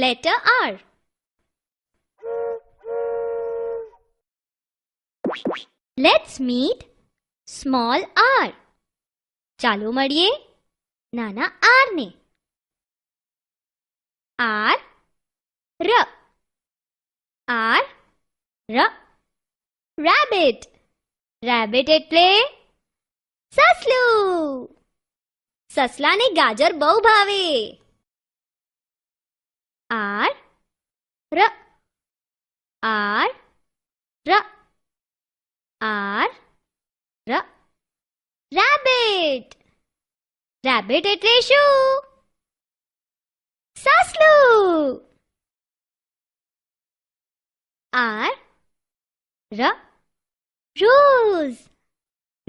Letter R. Let's meet small r. ચાલો મળીએ નાના r ને. R R R R rabbit. rabbit એટલે સસલું. સસલાને ગાજર બહુ ભાવે. R R R R R R rabbit. rabbit એટલે શું? સસલું. R R rose.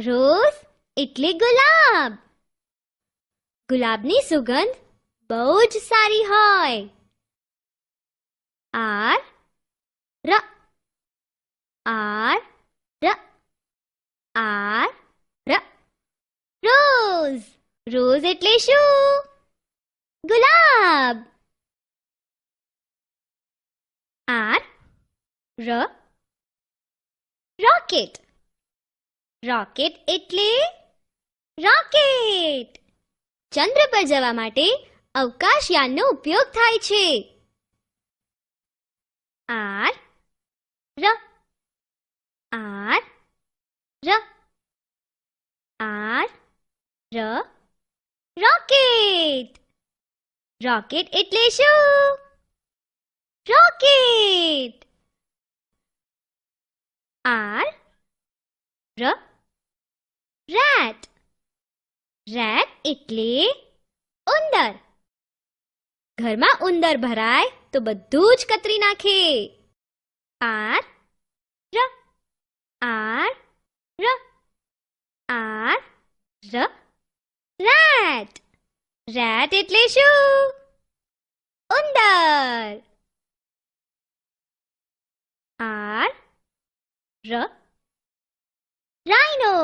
rose એટલે ગુલાબ. ગુલાબની સુગંધ બહુ જ સારી હોય. R R R R R R rose. rose એટલે શું? ગુલાબ. R R rocket. rocket એટલે રોકેટ. ચંદ્ર પર જવા માટે અવકાશયાનનો ઉપયોગ થાય છે. R R R R R R rocket. Rocket એટલે શું? Rocket. R R rat. rat એટલે ઉંદર. ઘરમાં ઉંદર ભરાય તો બધું જ કતરી નાખે. R R R R R R rat. rat એટલે શું? ઉંદર. R R rhino.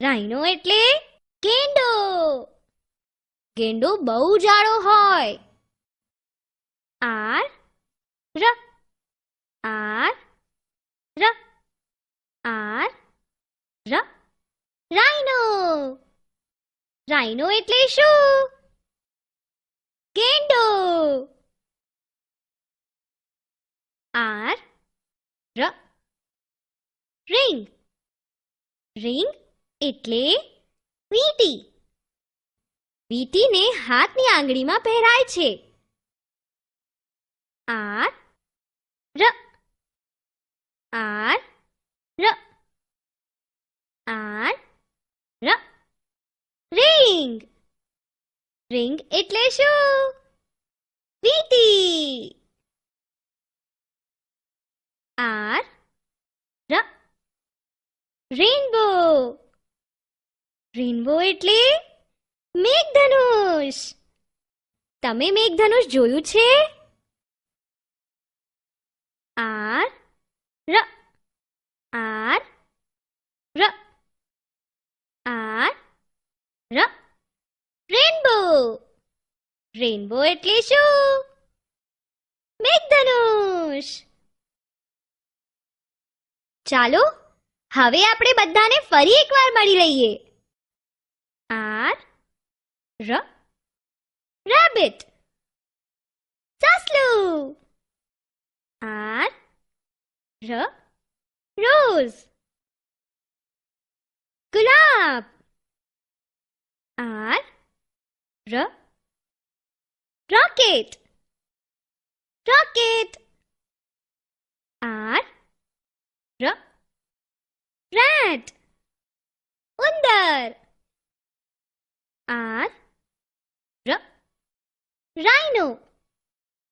rhino એટલે ગેંડો. ગેંડો બહુ જાડો હોય. R R R R R R rhino. rhino એટલે શું? ગેંડો. R R ring. ring એટલે વીંટી. વીંટીને હાથની આંગળીમાં પહેરાય છે. R R R R R R ring. ring એટલે શું? વીંટી. R R rainbow. રેનબો એટલે મેઘધનુષ. તમે મેઘધનુષ જોયું છે? R R R R R R rainbow. Rainbow એટલે શું? મેઘધનુષ. ચાલો હવે આપણે બધાને ફરી એકવાર મળી લઈએ. R R rabbit. સસલું. R R rose. ગુલાબ. R R rocket. rocket. R R rat. ઉંદર. R R rhino.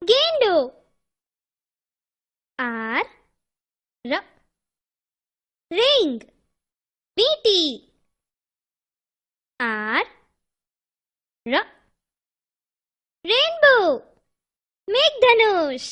ગેંડો. R R ring. વીંટી. R R rainbow. મેઘધનુષ.